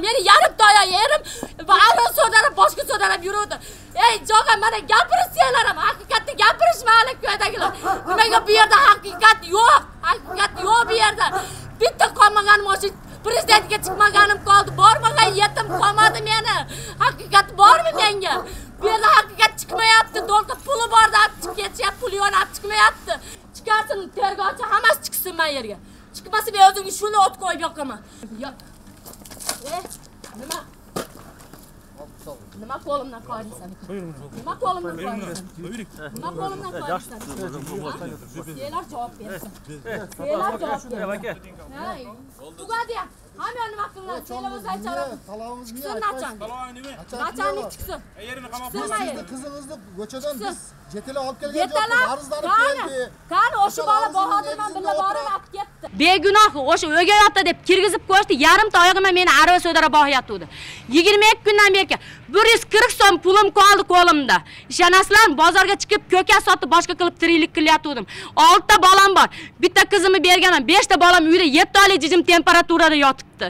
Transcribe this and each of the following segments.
Meni yarım doya yerim. Avron so'darib, boshqa so'darib yuruvdi. Ey, jo'g'a, mana gapirishsanglar, haqiqatni gapirishmaylik ko'ydagilar. Nimaga bu yerda haqiqat yo'q? Haqiqat yo'q bu yerda. Bitta qolmaganim o'sha prezidentga chiqmaganim qoldi. Bormagan yetim qolmadi meni. Haqiqat bormi menga? Bu yerda haqiqat chiqmayapti. Dolqa puli borda olib chiqib ketishyapti, puli yo'q olib chiqmayapti. Chiqarsin tergovchi, hammasi chiqsin men yerga. Chiqmasa men o'zimga shuni o't qo'yib yoqaman. Nima? Nima qo'limdan qo'ysan? Nima qo'limdan qo'ysan? Nima qo'limdan qo'ysan? Sizlar javob bersin. Sizlar javob bersin. Hay. Tugadi. Hamma nima qiladi? Sizlar o'z aytchara. Chiqsin nachan. Nachanlik chiqsin. Sizni qizingizni ko'chadan biz jetela olib kelgan joyda arzlanib keldi. Qani o'sha bola Bahodirman billa borib olib ketdi. Begunoh o'sha o'gay ota deb kirgizib qo'yishdi. Yarimta oyog'ima meni arava so'dara boyatuvdi. 22 kundan beri 140 so'm pulim qoldi qo'limda. Ishonasizlar, bozorga chiqib ko'kat sotib boshqa qilib tiriklik qilyatuvdim. 6 ta bolam bor. Bitta qizimni berganman. 5 ta bolam uyda 7 oylik jijim temperaturada yotibdi.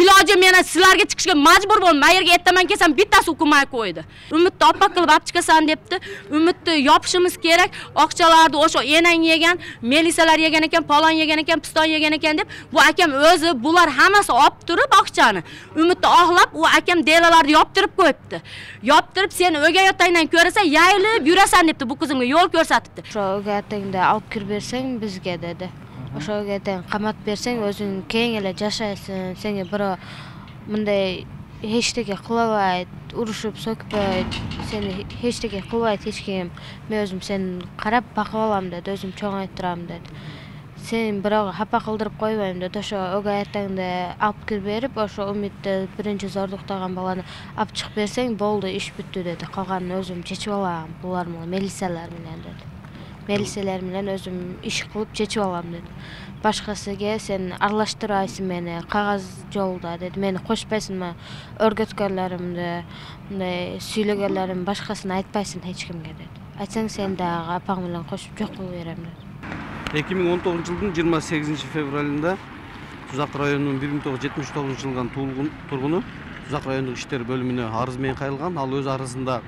Iloji meni sizlarga chiqishga majbur bo'ldim. Mayerga ertaman kelsam bittasi hukumay qo'ydi. Umidni oppoq qilib olib chiqasan debdi. Umidni yopishimiz kerak. Oqchalarni o'sha enang yegan, melisalar yegan ekan, palon yegan ekan, piston yegan ekan deb bu akam o'zi bular hammasi olib turib oqchani. Umidni oqlab u akam delalarni yoptirib qo'yibdi. Yoptirib seni o'gay otangdan ko'rasa yaylib yurasan debdi, bu qizimga yo'l ko'rsatibdi. O'sha o'gay otangda olib kirib bersang bizga dedi. O'sha o'gay otang qamat bersang o'zing keyinga yashaysan. Senga birov bunday hech nega qilmaydi, urushib so'kmaydi. Seni hech nega qilmaydi hech kim. Men o'zim seni qarab boqib olaman dedi, o'zim cho'ng'aytiraman dedi. Sen birovga xafa qildirib qo'ymayman dedi. O'sha o'gay otangda olib kirib berib, o'sha Umidni birinchi zo'rliqdagan bolani olib chiqib bersang bo'ldi, ish bitdi dedi. Qolganini o'zim chechib olaman. Bular bilan melisalar bilan dedi. Melisalar bilan o'zim ish qilib chechib olaman dedi. Boshqasiga sen aralashtiraysan meni qog'oz yo'lda dedi. Meni qo'shmaysanmi o'rgatganlarimni, bunday suylaganlarim boshqasini aytmaysan hech kimga dedi. Aytsang sen da apang bilan qo'shib yo'q qilib beraman dedi. 2019 yılın 28 fevralında Tuzak rayonunun 1979 yıldan turgunu Tuzak rayonluk işleri bölümüne arızmen kayılgan. Al öz arızında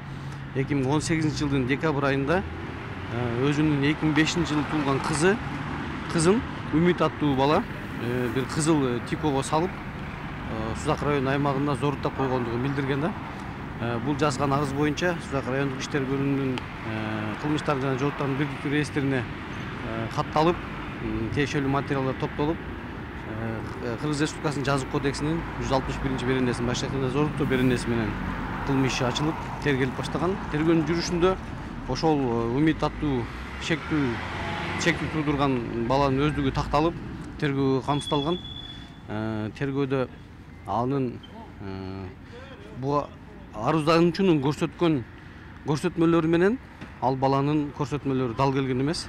2018 yılın dekabr ayında özünün 2005 yılı tuğulgan kızın Ümit attığı bala bir kızıl tikoga salıp Tuzak rayon aymağında zorlukta koyğandığı bildirgende. Bu жазған arız boyunca Tuzak rayonluk işleri bölümünün kılmışlar және жауаптарын бекіту реестрine xattалып, тиешелүү материалдар топтолуп, Кыргыз Республикасынын жазык кодексинин 161 беренесин башкача зорлуктоо беренеси менен кылмыш иши ачылып, тергелип баштаган. Тергөөнүн жүрүшүндө ошол Умит аттуу чектүү туудурган баланын өздүгү такталып, тергөө камсыздалган. Тергөөдө анын бу арыздануучунун көрсөткөн көрсөтмөлөрү менен ал баланын көрсөтмөлөрү дал келген эмес.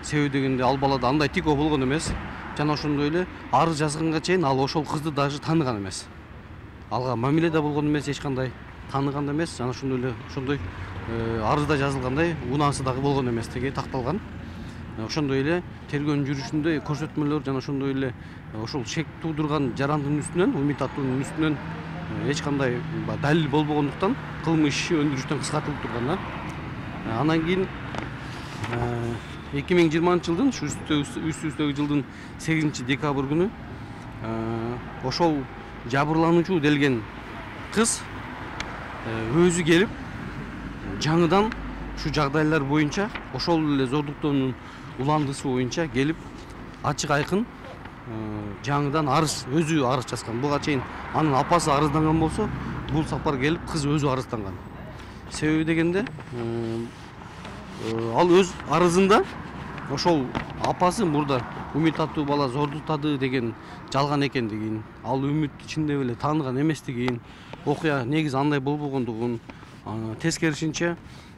Себеби дегенде ал балада андай тико болгон эмес. Жана ошондой эле арыз жазганга чейин ал ошол кызды даже тааныган эмес. Алга мамиледе болгон эмес, эч кандай тааныган да эмес. Жана ошондой эле ошондой арызда жазылгандай унаасы дагы болгон эмес деген такталган. Ошондой эле тергөөнүн жүрүшүндө көрсөтмөлөр жана ошондой эле ошол шек туудурган жарандын үстүнөн, Умит аттуунун үстүнөн эч кандай далил болбогондуктан кылмыш иши өндүрүштөн кыскартылып турган. Анан кийин 2020 жылдын үстүбүздөгү жылдын 8 декабр күнү ошол жабырлануучу делген кыз өзү келип жаңыдан ушу жагдайлар боюнча ошол эле зордуктоонун уландысы боюнча келип ачык айкын жаңыдан арыз өзү арыз жазган. Буга чейин анын апасы арызданган болсо, бул сапар келип кыз өзү арызданган. Себеби дегенде ал өз арызында ошол апасы мурда Умит аттуу бала зордуктады деген жалган экендигин, ал Умит ичинде эле тааныган эместигин, окуя негизи андай болбогондугун, тескерисинче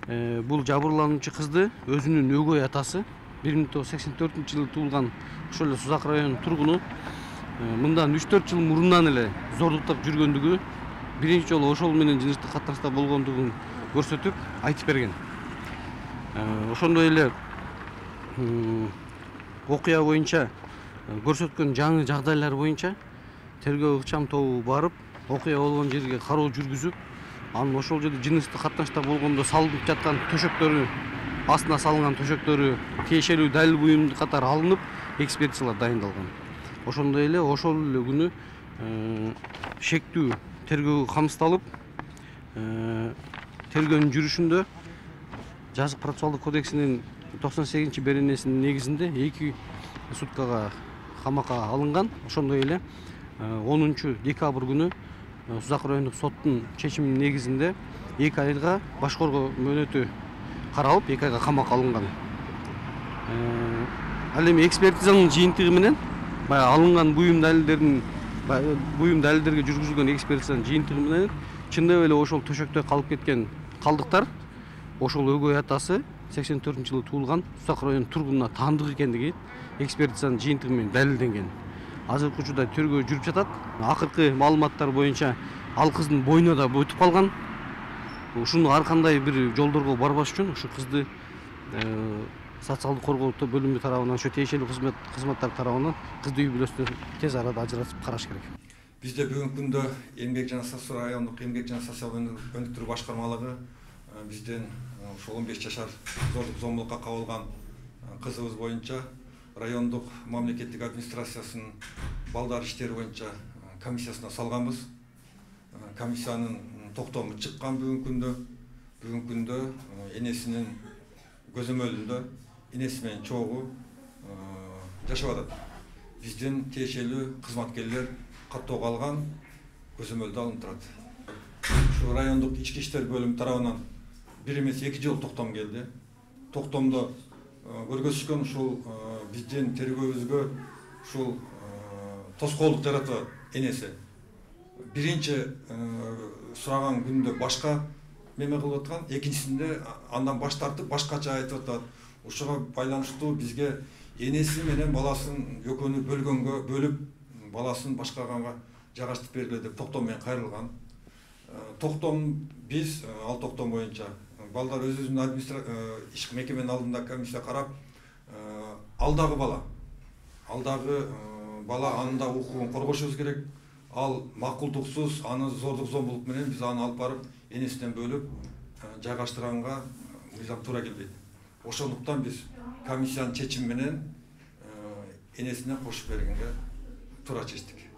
бул жабырлануучу кызды өзүнүн өгөй атасы 1984-жылы туулган ошол эле Сузак районунун тургуну мындан 3-4 жыл мурундан эле зордуктап жүргөндүгү, биринчи жолу ошол менен жыныстык катнашта болгондугун көрсөтүп айтып берген. Ошондой эле окуя боюнча көрсөткөн жаңы жагдайлар боюнча тергөө ыкчам тобу барып, окуя болгон жерге кароо жүргүзүп, анын ошол жерде жыныстык катнашта болгондо салынып жаткан төшөктөрү, астына салынган төшөктөрү тиешелүү далил буюм катары алынып, экспертизалар дайындалган. Ошондой эле ошол эле күнү шектүү тергөө камсыздалып, тергөөнүн жүрүшүндө Жазык процессуалдык кодексинин 98 беренесинин негизинде 2 суткага камакка алынган. Ошондой эле 10 декабрь күнү Сузак райондук соттун чечиминин негизинде 2 айга баш коргоо мөөнөтү каралып, 2 айга камакка алынган. Ал эми экспертизанын жыйынтыгы менен баягы алынган буюм далилдерге жүргүзүлгөн экспертизанын жыйынтыгы менен чындап эле ошол төшөктө калып кеткен калдыктар ошол өгөй атасы 84-жылы туулган Сузак районунун тургунуна таандык экендиги экспертизанын жыйынтыгы менен далилденген. Азыркы учурда тергөө жүрүп жатат. Акыркы маалыматтар боюнча ал кыздын бойуна да өтүп калган. Ушуну ар кандай бир жолдорго барбаш үчүн ушу кызды социалдык коргоо бөлүмү тарабынан, ошо тиешелүү кызматтар тарабынан кызды үй бүлөсүнөн тез арада ажыратып караш керек. Бизде бүгүнкү күндө Эмгек жана Сосо райондук Эмгек жана социалдык өнүктүрүү башкармалыгы бизден ошол 15 жашар зордук зомбулукка кабылган кызыбыз боюнча райондук мамлекеттик администрациясынын балдар иштери боюнча комиссиясына салганбыз. Комиссиянын токтому чыккан бүгүнкү күндө энесинин көзөмөлүндө энеси менен чогуу жашап атат. Бизден тиешелүү кызматкерлер каттоого алган, көзөмөлдө алынып турат. Ушу райондук ички иштер бөлүмү тарабынан 1 эмес 2 жыл токтом келди. Токтомдо көргөзүшкөн ушул биздин тергөөбүзгө ушул тоскоолдук жаратып энеси. Биринчи сураган күндө башка меме кылып аткан, экинчисинде андан баш тартып башкача айтып атат. Ушуга байланыштуу бизге энеси менен баласын экөөнү бөлүп баласын башкаганга жайгаштырып бергиле деп токтом менен кайрылган. Токтом биз ал токтом боюнча балдар өзүнүн ишки мекеменин алдында комиссия карап, алдагы бала анын да укугун коргошубуз керек. Ал макулдуксуз, аны зордук зомбулук менен биз аны алып барып энесинен бөлүп жайгаштырганга мыйзам туура келбейт. Ошондуктан биз комиссиянын чечими менен энесине кошуп бергенге туура чечтик.